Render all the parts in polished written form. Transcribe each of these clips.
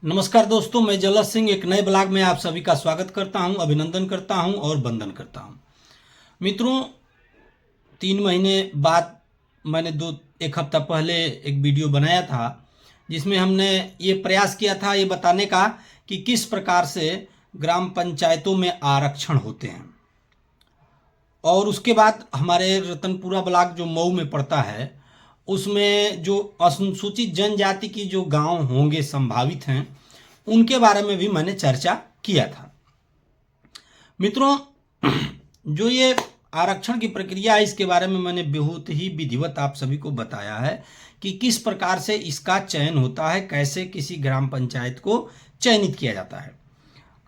नमस्कार दोस्तों, मैं जलस सिंह एक नए ब्लॉग में आप सभी का स्वागत करता हूं, अभिनंदन करता हूं और वंदन करता हूं। मित्रों, 3 महीने बाद मैंने एक हफ्ता पहले एक वीडियो बनाया था जिसमें हमने ये प्रयास किया था ये बताने का कि किस प्रकार से ग्राम पंचायतों में आरक्षण होते हैं। और उसके बाद हमारे रतनपुरा ब्लॉक जो मऊ में पड़ता है उसमें जो अनुसूचित जनजाति की जो गांव होंगे संभावित हैं उनके बारे में भी मैंने चर्चा किया था। मित्रों, जो ये आरक्षण की प्रक्रिया है इसके बारे में मैंने बहुत ही विधिवत आप सभी को बताया है कि किस प्रकार से इसका चयन होता है, कैसे किसी ग्राम पंचायत को चयनित किया जाता है।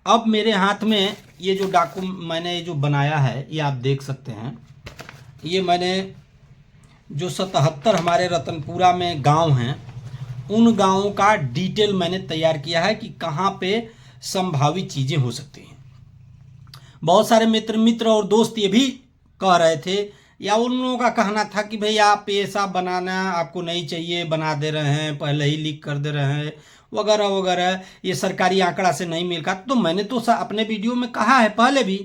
अब मेरे हाथ में ये जो मैंने जो बनाया है ये आप देख सकते हैं। ये मैंने जो 77 हमारे रतनपुरा में गांव हैं उन गांवों का डिटेल मैंने तैयार किया है कि कहाँ पे संभावित चीज़ें हो सकती हैं। बहुत सारे मित्र और दोस्त ये भी कह रहे थे या उन लोगों का कहना था कि भाई आप ऐसा बनाना आपको नहीं चाहिए, बना दे रहे हैं, पहले ही लीक कर दे रहे हैं वगैरह वगैरह, ये सरकारी आंकड़ा से नहीं मिलता। तो मैंने तो अपने वीडियो में कहा है पहले भी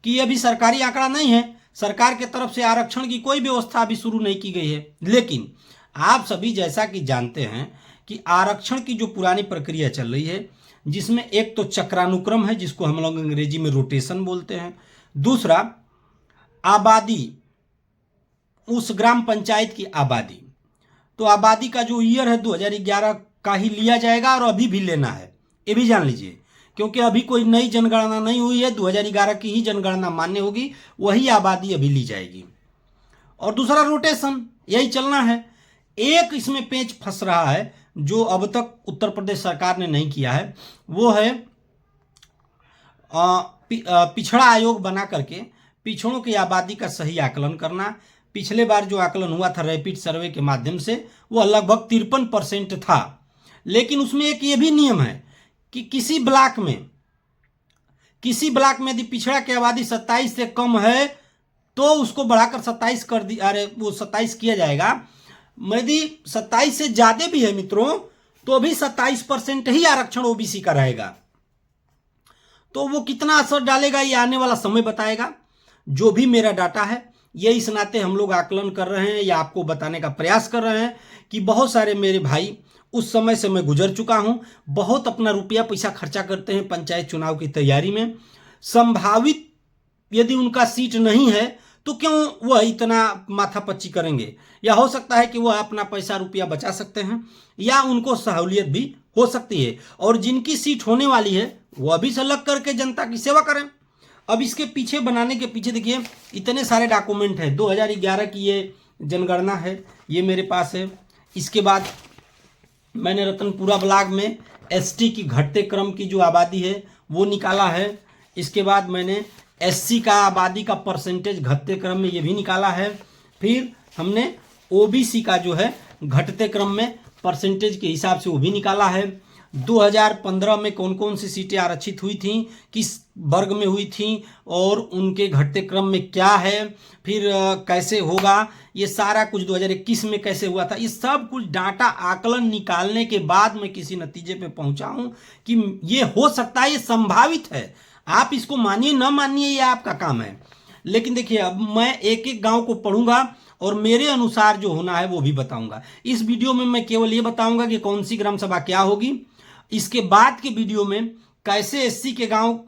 कि ये अभी सरकारी आंकड़ा नहीं है, सरकार के तरफ से आरक्षण की कोई व्यवस्था अभी शुरू नहीं की गई है। लेकिन आप सभी जैसा कि जानते हैं कि आरक्षण की जो पुरानी प्रक्रिया चल रही है जिसमें एक तो चक्रानुक्रम है जिसको हम लोग अंग्रेजी में रोटेशन बोलते हैं, दूसरा आबादी, उस ग्राम पंचायत की आबादी। तो आबादी का जो ईयर है 2011 का ही लिया जाएगा और अभी भी लेना है, ये भी जान लीजिए, क्योंकि अभी कोई नई जनगणना नहीं हुई है, 2011 की ही जनगणना मान्य होगी, वही आबादी अभी ली जाएगी। और दूसरा रोटेशन, यही चलना है। एक इसमें पेच फंस रहा है जो अब तक उत्तर प्रदेश सरकार ने नहीं किया है, वो है पिछड़ा आयोग बना करके पिछड़ों की आबादी का सही आकलन करना। पिछले बार जो आकलन हुआ था रैपिड सर्वे के माध्यम से वो लगभग 53% था, लेकिन उसमें एक ये भी नियम है कि किसी ब्लॉक में यदि पिछड़ा की आबादी 27 से कम है तो उसको बढ़ाकर 27 कर दी, अरे वो 27 किया जाएगा। यदि 27 से ज्यादा भी है मित्रों तो भी 27% ही आरक्षण ओबीसी का रहेगा। तो वो कितना असर डालेगा ये आने वाला समय बताएगा। जो भी मेरा डाटा है ये इस नाते हम लोग आकलन कर रहे हैं या आपको बताने का प्रयास कर रहे हैं कि बहुत सारे मेरे भाई उस समय से मैं गुजर चुका हूं, बहुत अपना रुपया पैसा खर्चा करते हैं पंचायत चुनाव की तैयारी में। संभावित यदि उनका सीट नहीं है तो क्यों वह इतना माथापच्ची करेंगे, या हो सकता है कि वह अपना पैसा रुपया बचा सकते हैं या उनको सहूलियत भी हो सकती है। और जिनकी सीट होने वाली है वह भी सलग करके जनता की सेवा करें। अब इसके पीछे बनाने के पीछे देखिए इतने सारे डॉक्यूमेंट हैं। 2011 की ये जनगणना है, ये मेरे पास है। इसके बाद मैंने रतनपुरा ब्लॉक में एसटी की घटते क्रम की जो आबादी है वो निकाला है। इसके बाद मैंने एससी का आबादी का परसेंटेज घटते क्रम में ये भी निकाला है। फिर हमने ओबीसी का जो है घटते क्रम में परसेंटेज के हिसाब से वो भी निकाला है। 2015 में कौन कौन सी सीटें आरक्षित हुई थी, किस वर्ग में हुई थी और उनके घटते क्रम में क्या है, फिर कैसे होगा, ये सारा कुछ 2021 में कैसे हुआ था, ये सब कुछ डाटा आकलन निकालने के बाद मैं किसी नतीजे पे पहुंचा हूं कि ये हो सकता है, ये संभावित है। आप इसको मानिए ना मानिए ये आपका काम है, लेकिन देखिए अब मैं एक एक गांव को पढ़ूंगा और मेरे अनुसार जो होना है वो भी बताऊंगा। इस वीडियो में मैं केवल ये बताऊंगा कि कौन सी ग्राम सभा क्या होगी। इसके बाद के वीडियो में कैसे एससी के गांव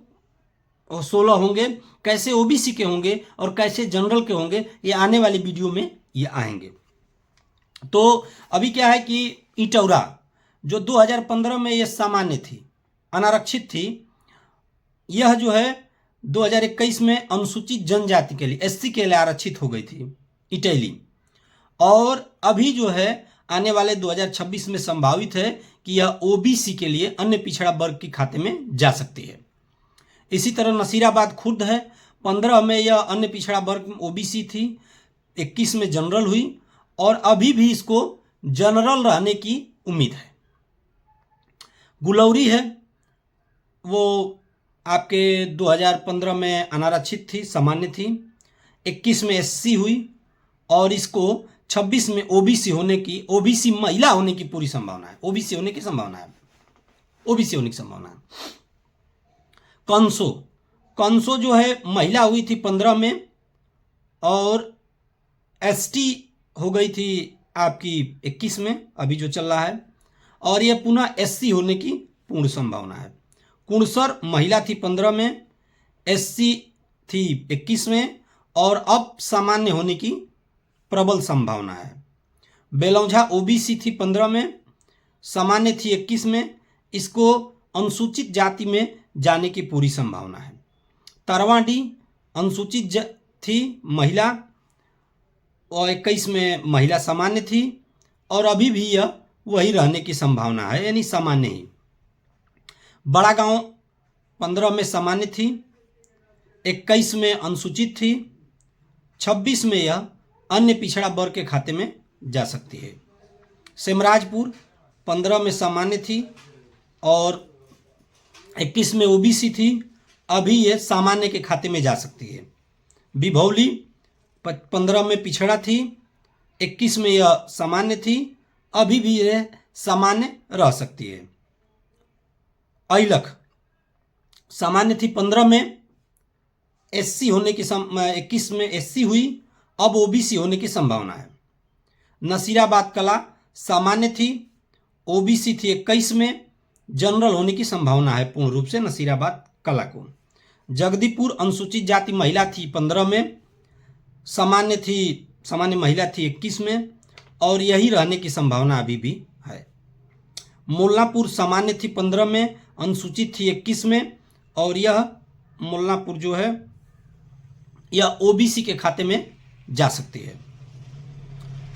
16 होंगे, कैसे ओबीसी के होंगे और कैसे जनरल के होंगे, ये आने वाली वीडियो में ये आएंगे। तो अभी क्या है कि इटौरा जो 2015 में ये सामान्य थी, अनारक्षित थी, यह जो है 2021 में अनुसूचित जनजाति के लिए एससी के लिए आरक्षित हो गई थी इटैली। और अभी जो है आने वाले 2026 में संभावित है कि यह ओबीसी के लिए अन्य पिछड़ा वर्ग के खाते में जा सकती है। इसी तरह नसीराबाद खुर्द है, 15 में यह अन्य पिछड़ा वर्ग ओबीसी थी, 21 में जनरल हुई और अभी भी इसको जनरल रहने की उम्मीद है। गुलौरी है, वो आपके 2015 में अनारक्षित थी, सामान्य थी, 21 में एससी हुई और इसको 26 में ओबीसी होने की, ओबीसी महिला होने की पूरी संभावना है, ओबीसी होने की संभावना है। ओबीसी होने की संभावना है। कंसो, कंसो जो है महिला हुई थी 15 में और एसटी हो गई थी आपकी 21 में, अभी जो चल रहा है, और यह पुनः एससी होने की पूर्ण संभावना है। कुणसर महिला थी 15 में, एससी थी 21 में और अब सामान्य होने की प्रबल संभावना है। बेलौंझा ओबीसी थी 15 में, सामान्य थी 21 में, इसको अनुसूचित जाति में जाने की पूरी संभावना है। तरवाडी अनुसूचित थी महिला और 21 में महिला सामान्य थी और अभी भी यह वही रहने की संभावना है, यानी सामान्य ही। बड़ा गांव 15 में सामान्य थी, 21 में अनुसूचित थी, 26 में यह अन्य पिछड़ा वर्ग के खाते में जा सकती है। सिमराजपुर 15 में सामान्य थी और 21 में ओबीसी थी, अभी यह सामान्य के खाते में जा सकती है। बिभौली 15 में पिछड़ा थी, 21 में यह सामान्य थी, अभी भी यह सामान्य रह सकती है। ऐलख सामान्य थी 15 में, एससी होने की 21 में एससी हुई, अब ओबीसी होने की संभावना है। नसीराबाद कला सामान्य थी, ओबीसी थी 21 में, जनरल होने की संभावना है पूर्ण रूप से नसीराबाद कला को। जगदीपुर अनुसूचित जाति महिला थी 15 में, सामान्य महिला थी 21 में और यही रहने की संभावना अभी भी है। मोलनापुर सामान्य थी 15 में, अनुसूचित थी 21 में और यह मोलनापुर जो है यह ओबीसी के खाते में जा सकती है।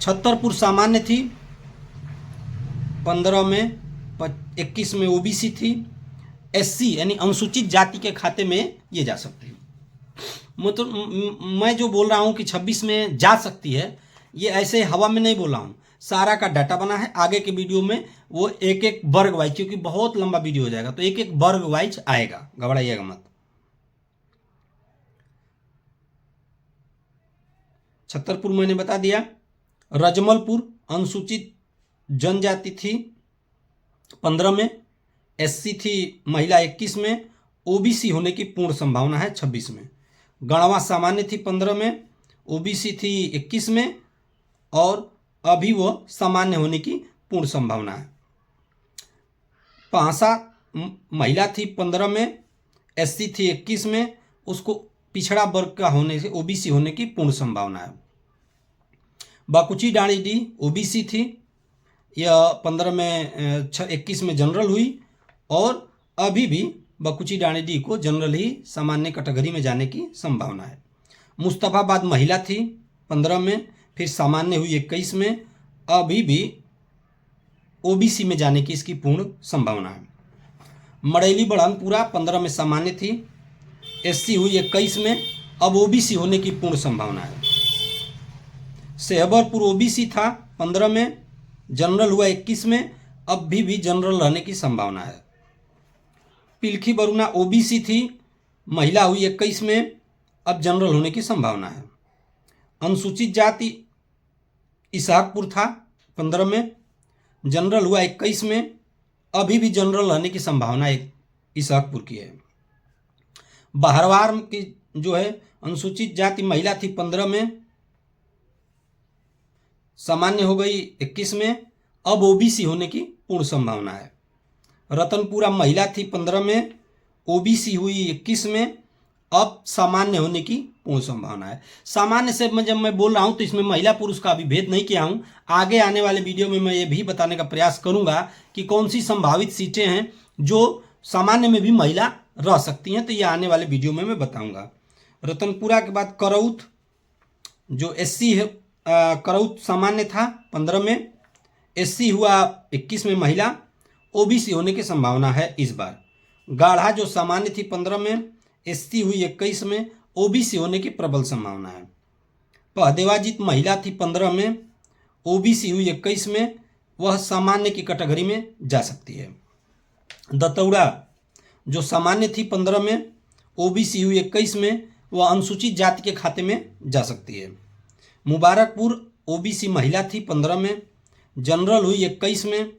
छतरपुर सामान्य थी 15 में, 21 में ओबीसी थी, एससी यानी अनुसूचित जाति के खाते में ये जा सकती है। मतलब मैं जो बोल रहा हूँ कि 26 में जा सकती है, ये ऐसे हवा में नहीं बोल रहा हूँ, सारा का डाटा बना है। आगे के वीडियो में वो एक एक वर्ग वाइज, क्योंकि बहुत लंबा वीडियो हो जाएगा, तो एक एक वर्ग वाइज आएगा, घबराइएगा मत। छतरपुर मैंने बता दिया। रजमलपुर अनुसूचित जनजाति थी 15 में, एससी थी महिला 21 में, ओबीसी होने की पूर्ण संभावना है 26 में। गढ़वा सामान्य थी 15 में, ओबीसी थी 21 में और अभी वो सामान्य होने की पूर्ण संभावना है। पांसा महिला थी 15 में, एससी थी 21 में, उसको पिछड़ा वर्ग का होने से ओबीसी होने की पूर्ण संभावना है। बाकुची डाणी डी ओबीसी थी, यह 15 में 21 में जनरल हुई और अभी भी बकुची डाणी डी को जनरल ही सामान्य कैटेगरी में जाने की संभावना है। मुस्तफाबाद महिला थी 15 में, फिर सामान्य हुई 21 में, अभी भी ओबीसी में जाने की इसकी पूर्ण संभावना है। मड़ैली बढ़नपुरा 15 में सामान्य थी, एससी हुई 21 में, अब ओबीसी होने की पूर्ण संभावना है। सेहबरपुर ओबीसी था 15 में, जनरल हुआ 21 में, अब भी जनरल रहने की संभावना है। पिलखी बरुना ओबीसी थी, महिला हुई 21 में, अब जनरल होने की संभावना है। अनुसूचित जाति इसहाकपुर था 15 में, जनरल हुआ 21 में, अभी भी जनरल रहने की संभावना इसहाकपुर की है। बहरवार की जो है अनुसूचित जाति महिला थी 15 में, सामान्य हो गई 21 में, अब ओबीसी होने की पूर्ण संभावना है। रतनपुरा महिला थी 15 में, ओबीसी हुई 21 में, अब सामान्य होने की पूर्ण संभावना है। सामान्य से जब मैं बोल रहा हूं तो इसमें महिला पुरुष का अभी भेद नहीं किया हूं। आगे आने वाले वीडियो में मैं ये भी बताने का प्रयास करूंगा कि कौन सी संभावित सीटें हैं जो सामान्य में भी महिला रह सकती हैं, तो ये आने वाले वीडियो में मैं बताऊंगा। रतनपुरा के बाद करौत जो एससी है, करौत सामान्य था 15 में, एससी हुआ 21 में महिला, ओबीसी होने की संभावना है इस बार। गाढ़ा जो सामान्य थी 15 में, एससी हुई 21 में, ओबीसी होने की प्रबल संभावना है। पहदेवाजीत महिला थी 15 में, ओबीसी हुई 21 में, वह सामान्य की कैटेगरी में जा सकती है। दतौड़ा जो सामान्य थी 15 में, ओबीसी हुई 21 में, वह अनुसूचित जाति के खाते में जा सकती है। मुबारकपुर ओबीसी महिला थी 15 में, जनरल हुई 21 में,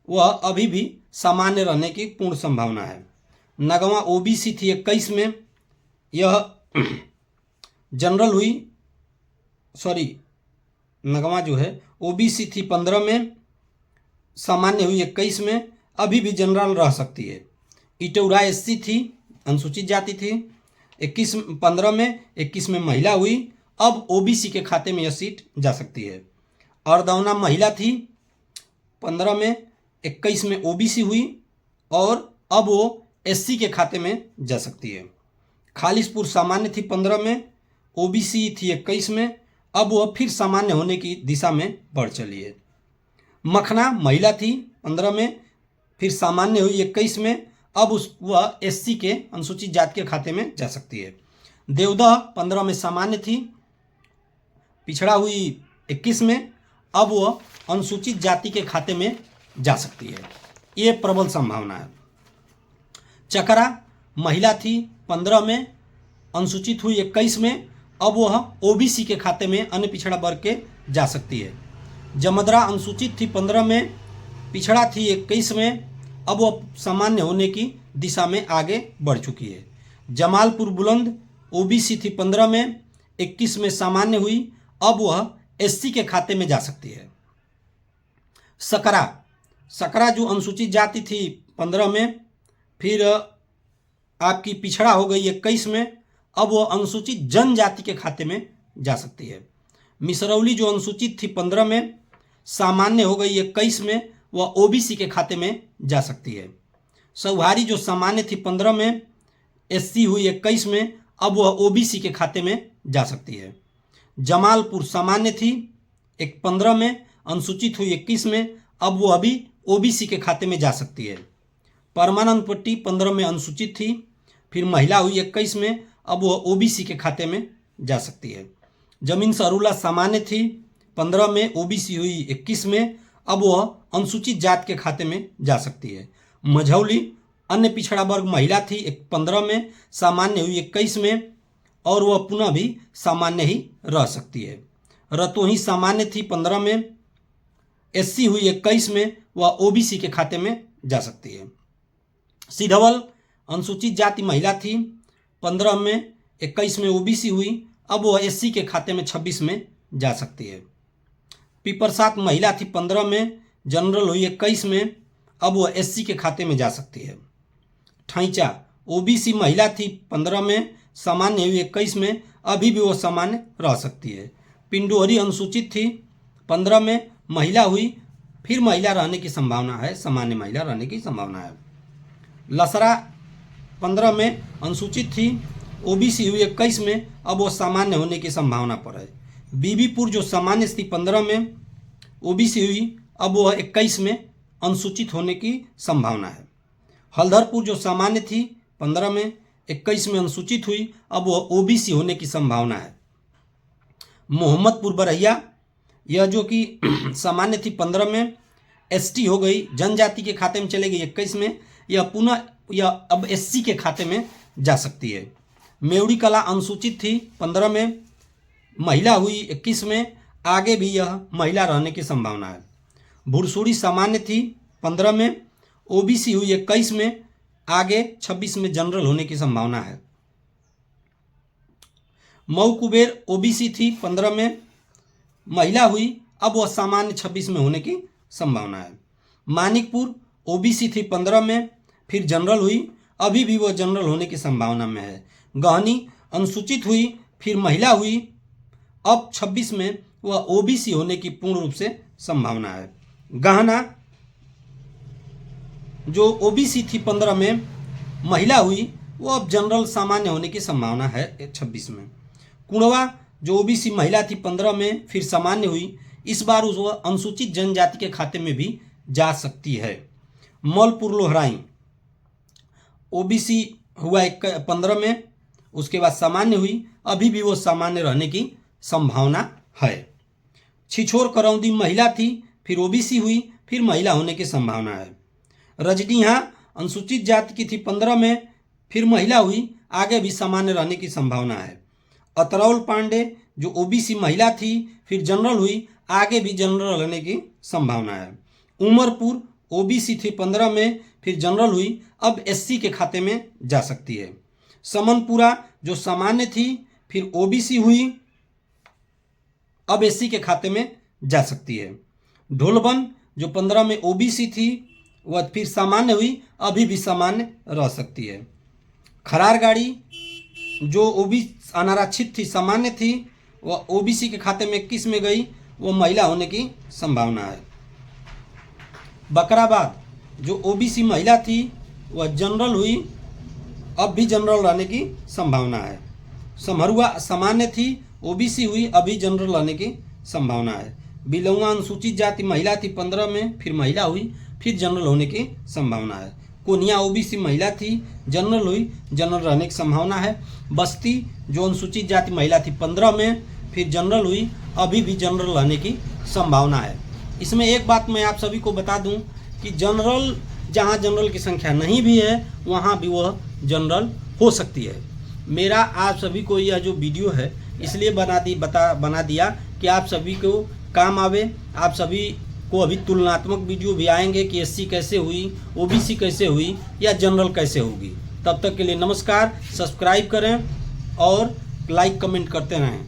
वह अभी भी सामान्य रहने की पूर्ण संभावना है। नगमा ओबीसी थी 21 में, यह जनरल हुई, सॉरी नगमा जो है ओबीसी थी 15 में, सामान्य हुई 21 में, अभी भी जनरल रह सकती है। इटौरा एससी थी, अनुसूचित जाति थी, 15 में 21 में महिला हुई, अब ओबीसी के खाते में यह सीट जा सकती है। अर्दौना महिला थी 15 में, 21 में ओबीसी हुई और अब वो एससी के खाते में जा सकती है। खालिसपुर सामान्य थी 15 में, ओबीसी थी 21 में, अब वह फिर सामान्य होने की दिशा में बढ़ चली है। मखना महिला थी 15 में, फिर सामान्य हुई 21 में, अब वह एससी के अनुसूचित जाति के खाते में जा सकती है। देवदह 15 में सामान्य थी, पिछड़ा हुई 21 में, अब वह अनुसूचित जाति के खाते में जा सकती है। ये प्रबल संभावना है। चकरा महिला थी 15 में, अनुसूचित हुई 21 में, अब वह ओबीसी के खाते में अन्य पिछड़ा वर्ग के जा सकती है। जमदरा अनुसूचित थी 15 में, पिछड़ा थी 21 में, अब वह सामान्य होने की दिशा में आगे बढ़ चुकी है। जमालपुर बुलंद ओबीसी थी 15 में, 21 में सामान्य हुई, अब वह एससी के खाते में जा सकती है। सकरा जो अनुसूचित जाति थी 15 में, फिर आपकी पिछड़ा हो गई 21 में, अब वह अनुसूचित जनजाति के खाते में जा सकती है। मिसरौली जो अनुसूचित थी 15 में, सामान्य हो गई 21 में, वह ओबीसी के खाते में जा सकती है। सौहारी जो सामान्य थी 15 में, एससी हुई 21 में, अब वह ओबीसी के खाते में जा सकती है। जमालपुर सामान्य थी 15 में, अनुसूचित हुई 21 में, अब वह अभी ओबीसी के खाते में जा सकती है। परमानंद पट्टी 15 में अनुसूचित थी, फिर महिला हुई 21 में, अब वह ओबीसी के खाते में जा सकती है। जमीन सरूला सामान्य थी 15 में, ओबीसी हुई 21 में, अब वह अनुसूचित जाति के खाते में जा सकती है। मझौली अन्य पिछड़ा वर्ग महिला थी 15 में, सामान्य हुई 21 में, और वह पुनः भी सामान्य ही रह सकती है। रतोही सामान्य थी 15 में, एससी हुई 21 में, वह ओबीसी के खाते में जा सकती है। सिधवल अनुसूचित जाति महिला थी 15 में, 21 में ओबीसी हुई, अब वह एससी के खाते में 26 में जा सकती है। पिपरसात महिला थी 15 में, जनरल हुई 21 में, अब वह एससी के खाते में जा सकती है। ठैचा ओबीसी महिला थी 15 में, सामान्य हुई 21 में, अभी भी वह सामान्य रह सकती है। पिंडोरी अनुसूचित थी 15 में, महिला हुई, फिर महिला रहने की संभावना है, सामान्य महिला रहने की संभावना है। लसरा 15 में अनुसूचित थी, ओबीसी हुई 21 में, अब वो सामान्य होने की संभावना पर है। बीबीपुर जो सामान्य थी 15 में, ओबीसी हुई, अब वह 21 में अनुसूचित होने की संभावना है। हल्दरपुर जो सामान्य थी 15 में, 21 में अनुसूचित हुई, अब वह ओबीसी होने की संभावना है। मोहम्मदपुर बरहिया, यह जो कि सामान्य थी 15 में, एसटी हो गई, जनजाति के खाते में चलेगी 21 में, यह अब एससी के खाते में जा सकती है। मेवड़ी कला अनुसूचित थी 15 में, महिला हुई 21 में, आगे भी यह महिला रहने की संभावना है। भुरसुड़ी सामान्य थी 15 में, ओबीसी हुई 21 में, आगे 26 में जनरल होने की संभावना है। मऊ कुबेर ओबीसी थी 15 में, महिला हुई, अब वह सामान्य 26 में होने की संभावना है। मानिकपुर ओबीसी थी 15 में, फिर जनरल हुई, अभी भी वह जनरल होने की संभावना में है। गहनी अनुसूचित हुई, फिर महिला हुई, अब 26 में वह ओबीसी होने की पूर्ण रूप से संभावना है। गहना जो ओबीसी थी 15 में, महिला हुई, वो अब जनरल सामान्य होने की संभावना है 26 में। कुणवा जो ओबीसी महिला थी 15 में, फिर सामान्य हुई, इस बार उस अनुसूचित जनजाति के खाते में भी जा सकती है। मौलपुर लोहराई ओबीसी हुआ 15 में, उसके बाद सामान्य हुई, अभी भी वो सामान्य रहने की संभावना है। छिछोर करौंदी महिला थी, फिर ओबीसी हुई, फिर महिला होने की संभावना है। रजडीहा अनुसूचित जाति की थी 15 में, फिर महिला हुई, आगे भी सामान्य रहने की संभावना है। अतरौल पांडे जो ओबीसी महिला थी, फिर जनरल हुई, आगे भी जनरल रहने की संभावना है। उमरपुर ओबीसी थी 15 में, फिर जनरल हुई, अब एससी के खाते में जा सकती है। समनपुरा जो सामान्य थी, फिर ओबीसी हुई, अब एससी के खाते में जा सकती है। ढोलवन जो 15 में ओबीसी थी, वह फिर सामान्य हुई, अभी भी सामान्य रह सकती है। खरारगाड़ी जो अनारक्षित थी, सामान्य थी, वह ओबीसी के खाते में किस में गई, वो महिला होने की संभावना है। बकराबाद जो ओबीसी महिला थी, वह जनरल हुई, अब भी जनरल रहने की संभावना है। समहरुआ सामान्य थी, ओबीसी हुई, अभी जनरल रहने की संभावना है। बिलौआ अनुसूचित जाति महिला थी 15 में, फिर महिला हुई, फिर जनरल होने की संभावना है। कोनिया ओबीसी महिला थी, जनरल हुई, जनरल रहने की संभावना है। बस्ती जो अनुसूचित जाति महिला थी 15 में, फिर जनरल हुई, अभी भी जनरल रहने की संभावना है। इसमें एक बात मैं आप सभी को बता दूं कि जनरल जहां जनरल की संख्या नहीं भी है, वहां भी वह जनरल हो सकती है। मेरा आप सभी को यह जो वीडियो है इसलिए बना दिया कि आप सभी को काम आवे। आप सभी को अभी तुलनात्मक वीडियो भी आएंगे कि एससी कैसे हुई, ओबीसी कैसे हुई, या जनरल कैसे होगी। तब तक के लिए नमस्कार। सब्सक्राइब करें और लाइक कमेंट करते रहें।